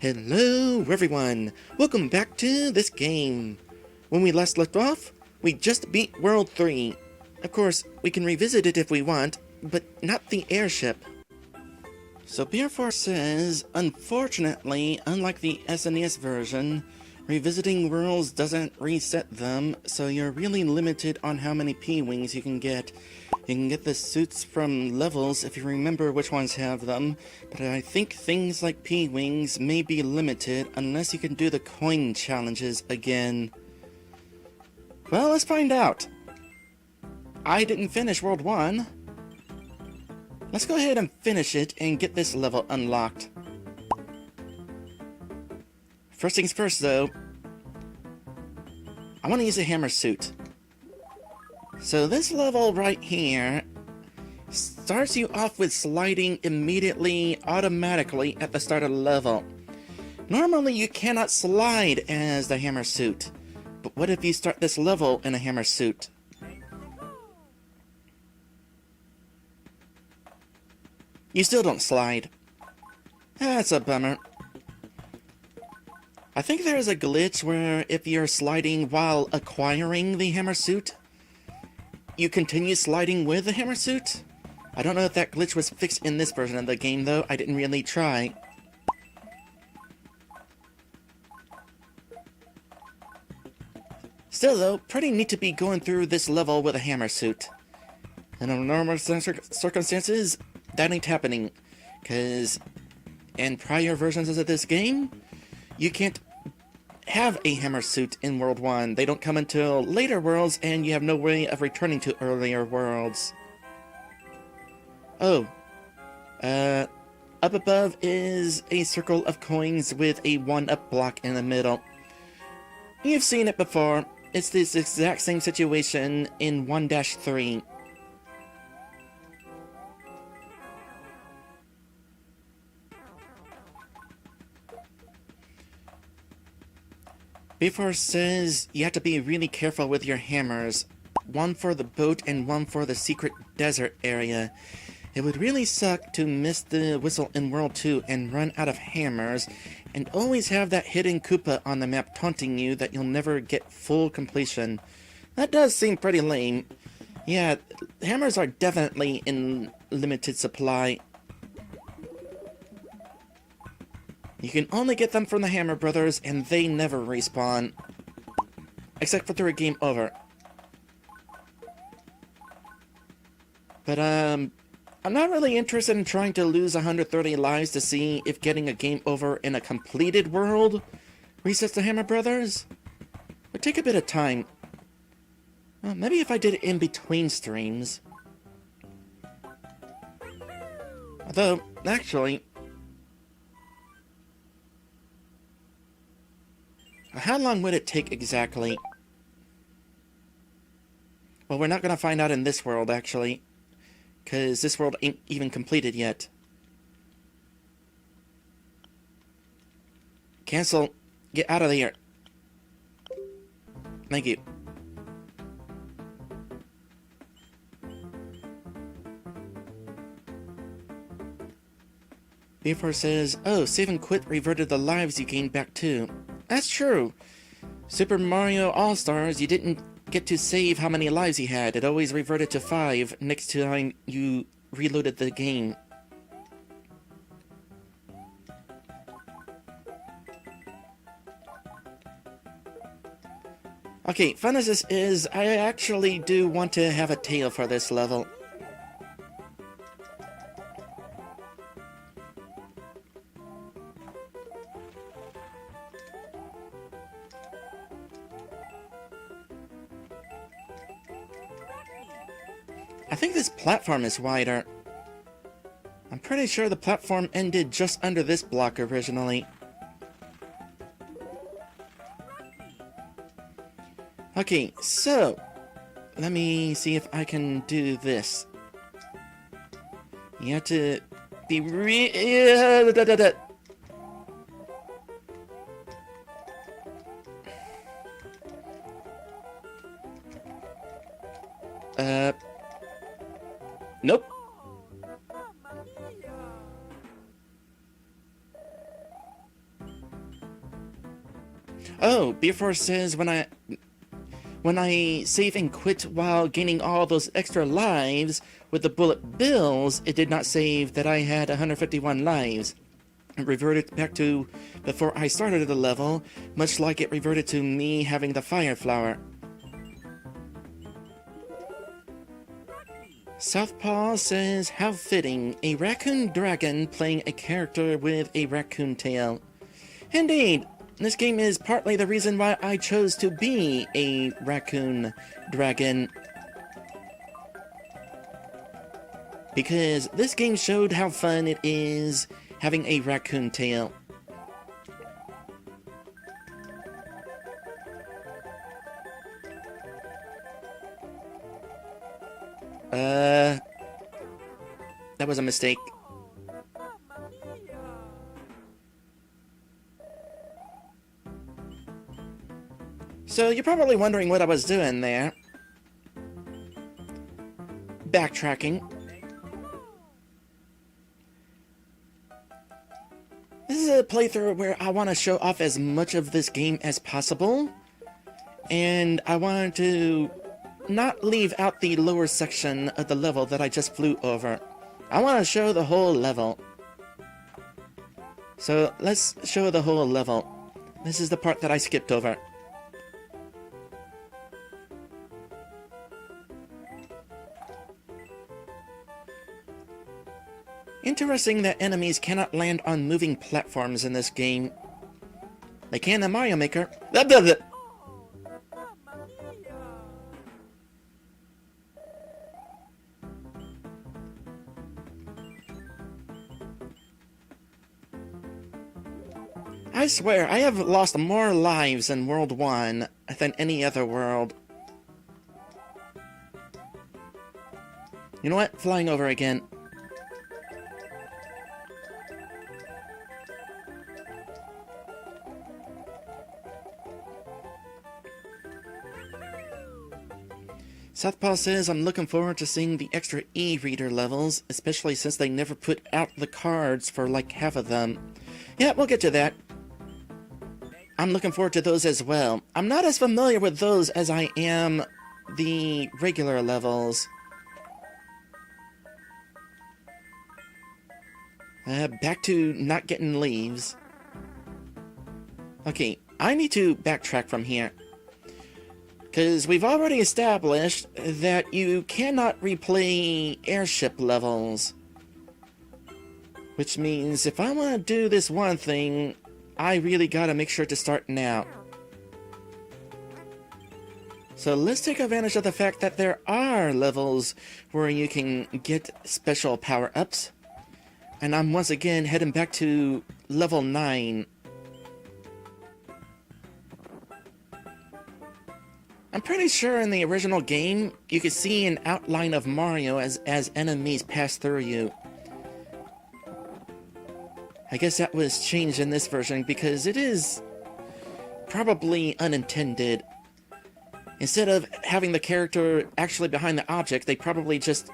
Hello everyone! Welcome back to this game. When we last left off, we just beat World 3. Of course, we can revisit it if we want, but not the airship. So BR4 says, unfortunately, unlike the SNES version, revisiting worlds doesn't reset them, so you're really limited on how many P-Wings you can get. You can get the suits from levels if you remember which ones have them, but I think things like P-Wings may be limited unless you can do the coin challenges again. Well, let's find out. I didn't finish World 1. Let's go ahead and finish it and get this level unlocked. First things first though, I want to use a hammer suit. So this level right here starts you off with sliding immediately, automatically at the start of the level. Normally you cannot slide as the hammer suit, but what if you start this level in a hammer suit? You still don't slide. That's a bummer. I think there is a glitch where if you're sliding while acquiring the hammer suit, you continue sliding with the hammer suit? I don't know if that glitch was fixed in this version of the game though, I didn't really try. Still though, pretty neat to be going through this level with a hammer suit. In normal circumstances, that ain't happening, cause in prior versions of this game, you can't have a hammer suit in World 1. They don't come until later worlds, and you have no way of returning to earlier worlds. Oh. Up above is a circle of coins with a 1-up block in the middle. You've seen it before. It's this exact same situation in 1-3. Before says you have to be really careful with your hammers. One for the boat and one for the secret desert area. It would really suck to miss the whistle in World 2 and run out of hammers, and always have that hidden Koopa on the map taunting you that you'll never get full completion. That does seem pretty lame. Yeah, hammers are definitely in limited supply. You can only get them from the Hammer Brothers, and they never respawn. Except for through a game over. But, I'm not really interested in trying to lose 130 lives to see if getting a game over in a completed world resets the Hammer Brothers. It would take a bit of time. Well, maybe if I did it in between streams. Although, actually, how long would it take exactly? Well, we're not going to find out in this world, actually. Because this world ain't even completed yet. Cancel. Get out of here. Thank you. B4 says, oh, save and quit reverted the lives you gained back too. That's true. Super Mario All-Stars, you didn't get to save how many lives you had. It always reverted to 5 next time you reloaded the game. Okay, fun as this is, I actually do want to have a tail for this level. I think this platform is wider. I'm pretty sure the platform ended just under this block originally. Okay, so let me see if I can do this. You have to be nope. Oh, Beerforce says when I save and quit while gaining all those extra lives with the bullet bills, it did not save that I had 151 lives. It reverted back to before I started the level, much like it reverted to me having the fire flower. Southpaw says, how fitting, a raccoon dragon playing a character with a raccoon tail. Indeed, this game is partly the reason why I chose to be a raccoon dragon. Because this game showed how fun it is having a raccoon tail. That was a mistake. So you're probably wondering what I was doing there. Backtracking. This is a playthrough where I want to show off as much of this game as possible. And I want to not leave out the lower section of the level that I just flew over. I want to show the whole level. So let's show the whole level. This is the part that I skipped over. Interesting that enemies cannot land on moving platforms in this game. They can in Mario Maker. Blah, blah, blah. I swear, I have lost more lives in World 1 than any other world. You know what? Flying over again. Southpaw says, I'm looking forward to seeing the extra e-reader levels, especially since they never put out the cards for like half of them. Yeah, we'll get to that. I'm looking forward to those as well. I'm not as familiar with those as I am the regular levels. Back to not getting leaves. Okay, I need to backtrack from here. Because we've already established that you cannot replay airship levels. Which means if I want to do this one thing, I really gotta make sure to start now. So let's take advantage of the fact that there are levels where you can get special power-ups. And I'm once again heading back to level 9. I'm pretty sure in the original game, you could see an outline of Mario as enemies pass through you. I guess that was changed in this version because it is probably unintended. Instead of having the character actually behind the object, they probably just,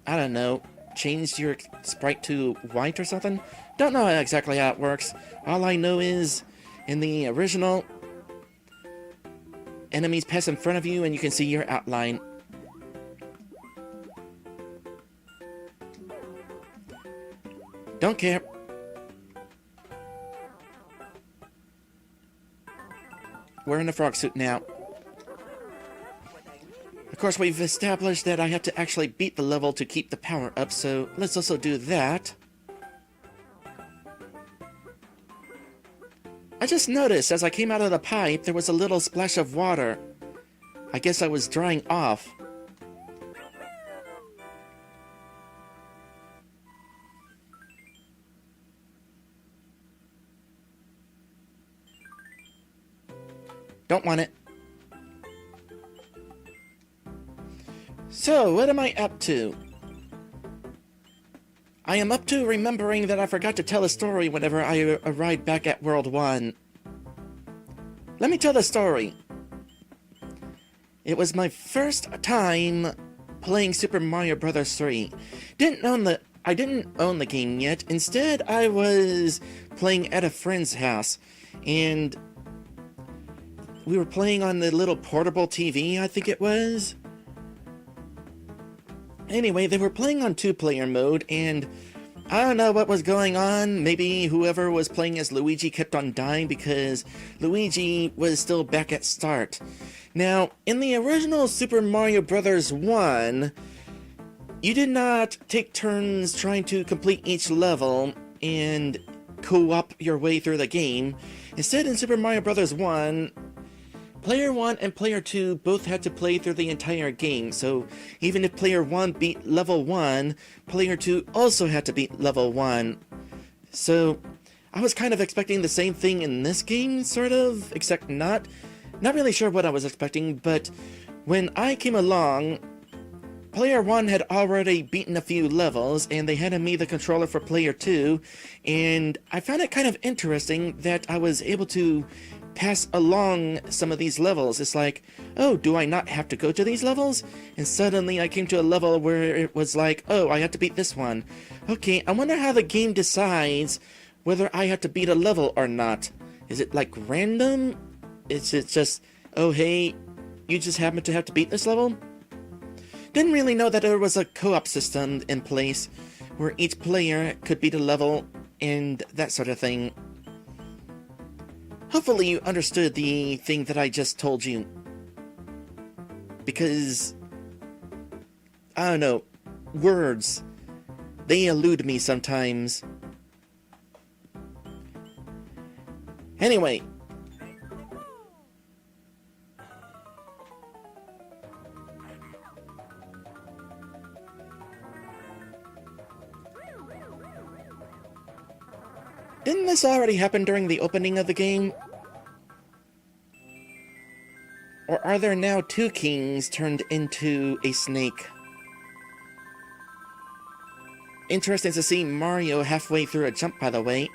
I don't know, changed your sprite to white or something? Don't know exactly how it works. All I know is, in the original, enemies pass in front of you and you can see your outline. Don't care. We're in the frog suit now. Of course, we've established that I have to actually beat the level to keep the power up, so let's also do that. I just noticed as I came out of the pipe, there was a little splash of water. I guess I was drying off. Don't want it. So, what am I up to? I am up to remembering that I forgot to tell a story whenever I arrived back at World 1. Let me tell the story. It was my first time playing Super Mario Bros. 3. I didn't own the game yet. Instead, I was playing at a friend's house. And we were playing on the little portable TV, I think it was. Anyway, they were playing on 2-player mode, and I don't know what was going on. Maybe whoever was playing as Luigi kept on dying because Luigi was still back at start. Now, in the original Super Mario Bros. 1, you did not take turns trying to complete each level and co-op your way through the game. Instead, in Super Mario Bros. 1, Player 1 and Player 2 both had to play through the entire game, so even if Player 1 beat Level 1, Player 2 also had to beat Level 1. So, I was kind of expecting the same thing in this game, sort of, except not. Not really sure what I was expecting, but when I came along, Player 1 had already beaten a few levels, and they handed me the controller for Player 2, and I found it kind of interesting that I was able to pass along some of these levels. It's like, oh, do I not have to go to these levels? And suddenly I came to a level where it was like, oh, I have to beat this one. Okay, I wonder how the game decides whether I have to beat a level or not. Is it like random? Is it just, oh hey, you just happen to have to beat this level? Didn't really know that there was a co-op system in place where each player could beat a level and that sort of thing. Hopefully you understood the thing that I just told you. Because, I don't know, words, they elude me sometimes. Anyway. Didn't this already happen during the opening of the game? Or are there now 2 kings turned into a snake? Interesting to see Mario halfway through a jump, by the way.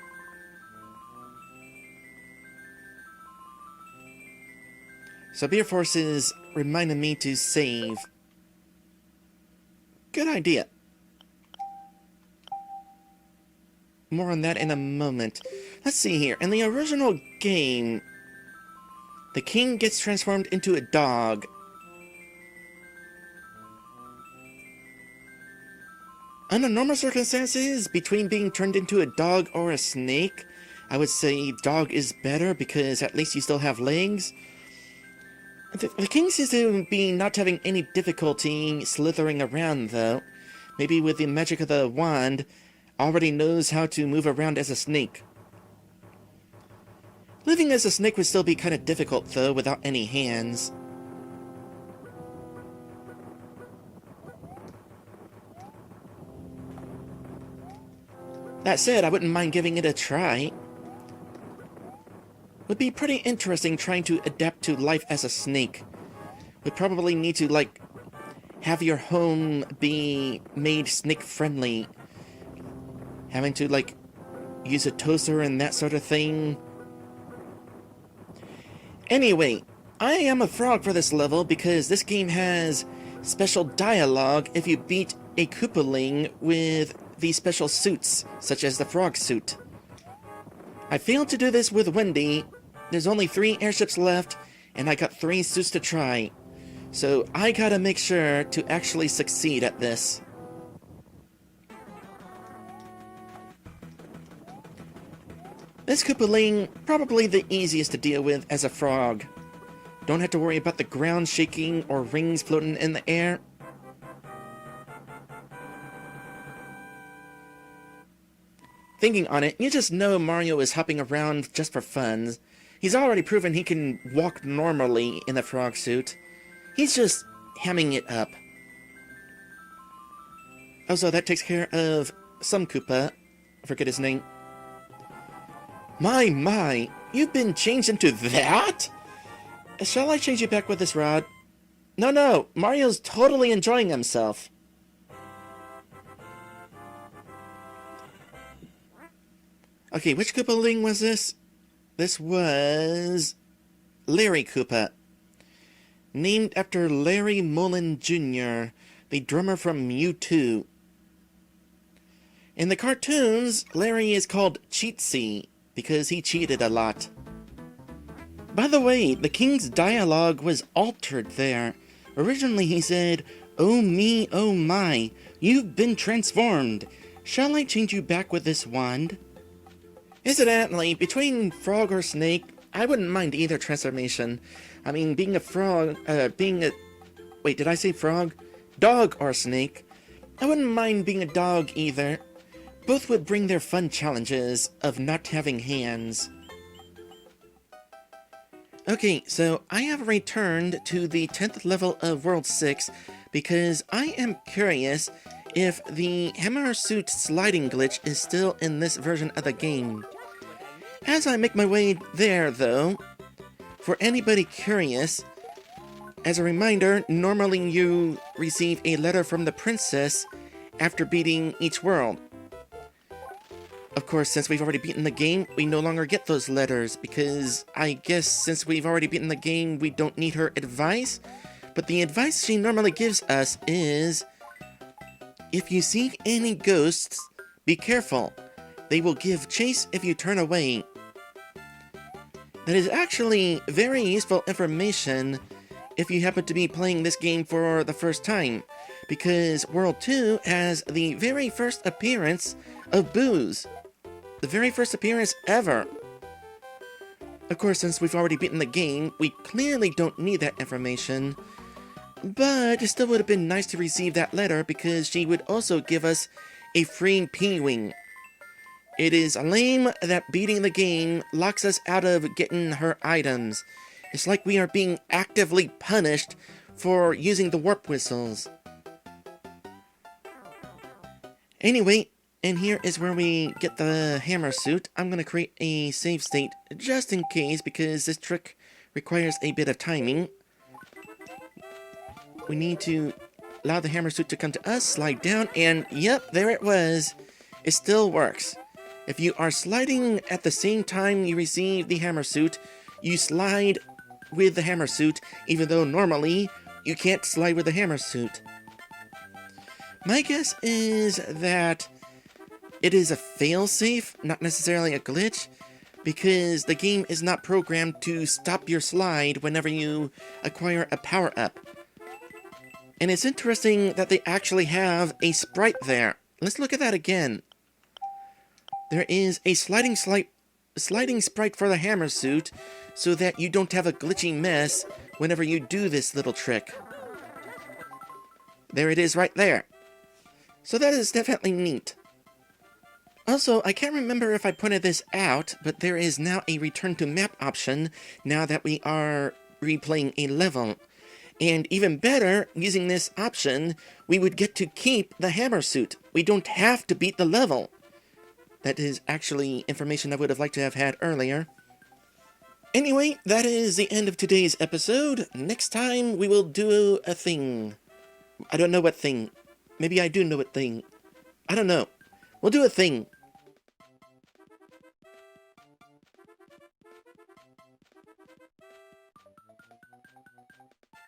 So Beer Force is reminding me to save. Good idea. More on that in a moment. Let's see here. In the original game, the king gets transformed into a dog. Under normal circumstances, between being turned into a dog or a snake, I would say dog is better because at least you still have legs. The king seems to be not having any difficulty slithering around, though. Maybe with the magic of the wand, already knows how to move around as a snake. Living as a snake would still be kind of difficult, though, without any hands. That said, I wouldn't mind giving it a try. Would be pretty interesting trying to adapt to life as a snake. Would probably need to, like, have your home be made snake-friendly. Having to, like, use a toaster and that sort of thing. Anyway, I am a frog for this level because this game has special dialogue if you beat a Koopaling with these special suits, such as the frog suit. I failed to do this with Wendy. There's only 3 airships left, and I got 3 suits to try. So I gotta make sure to actually succeed at this. This Koopaling, probably the easiest to deal with as a frog. Don't have to worry about the ground shaking or rings floating in the air. Thinking on it, you just know Mario is hopping around just for fun. He's already proven he can walk normally in the frog suit. He's just hamming it up. Also, that takes care of some Koopa. I forget his name. My, you've been changed into that? Shall I change you back with this rod? No, Mario's totally enjoying himself. Okay, which Koopaling was this? This was Larry Koopa. Named after Larry Mullen Jr., the drummer from U2. In the cartoons, Larry is called Cheatsy because he cheated a lot. By the way, the king's dialogue was altered there. Originally he said, "Oh me, oh my, you've been transformed. Shall I change you back with this wand?" Incidentally, between frog or snake, I wouldn't mind either transformation. I mean, being a frog, wait, did I say frog? Dog or snake. I wouldn't mind being a dog either. Both would bring their fun challenges of not having hands. Okay, so I have returned to the 10th level of World 6 because I am curious if the hammer suit sliding glitch is still in this version of the game. As I make my way there, though, for anybody curious, as a reminder, normally you receive a letter from the princess after beating each world. Of course, since we've already beaten the game, we no longer get those letters, because I guess since we've already beaten the game, we don't need her advice. But the advice she normally gives us is, if you see any ghosts, be careful. They will give chase if you turn away. That is actually very useful information if you happen to be playing this game for the first time, because World 2 has the very first appearance of Booze. The very first appearance ever. Of course, since we've already beaten the game, we clearly don't need that information. But it still would have been nice to receive that letter because she would also give us a free P-Wing. It is lame that beating the game locks us out of getting her items. It's like we are being actively punished for using the warp whistles. Anyway, and here is where we get the hammer suit. I'm going to create a save state just in case because this trick requires a bit of timing. We need to allow the hammer suit to come to us, slide down, and yep, there it was. It still works. If you are sliding at the same time you receive the hammer suit, you slide with the hammer suit, even though normally you can't slide with the hammer suit. My guess is that it is a failsafe, not necessarily a glitch, because the game is not programmed to stop your slide whenever you acquire a power-up. And it's interesting that they actually have a sprite there. Let's look at that again. There is a sliding sprite for the hammer suit, so that you don't have a glitchy mess whenever you do this little trick. There it is right there. So that is definitely neat. Also, I can't remember if I pointed this out, but there is now a return to map option now that we are replaying a level. And even better, using this option, we would get to keep the hammer suit. We don't have to beat the level. That is actually information I would have liked to have had earlier. Anyway, that is the end of today's episode. Next time, we will do a thing. I don't know what thing. Maybe I do know what thing. I don't know. We'll do a thing.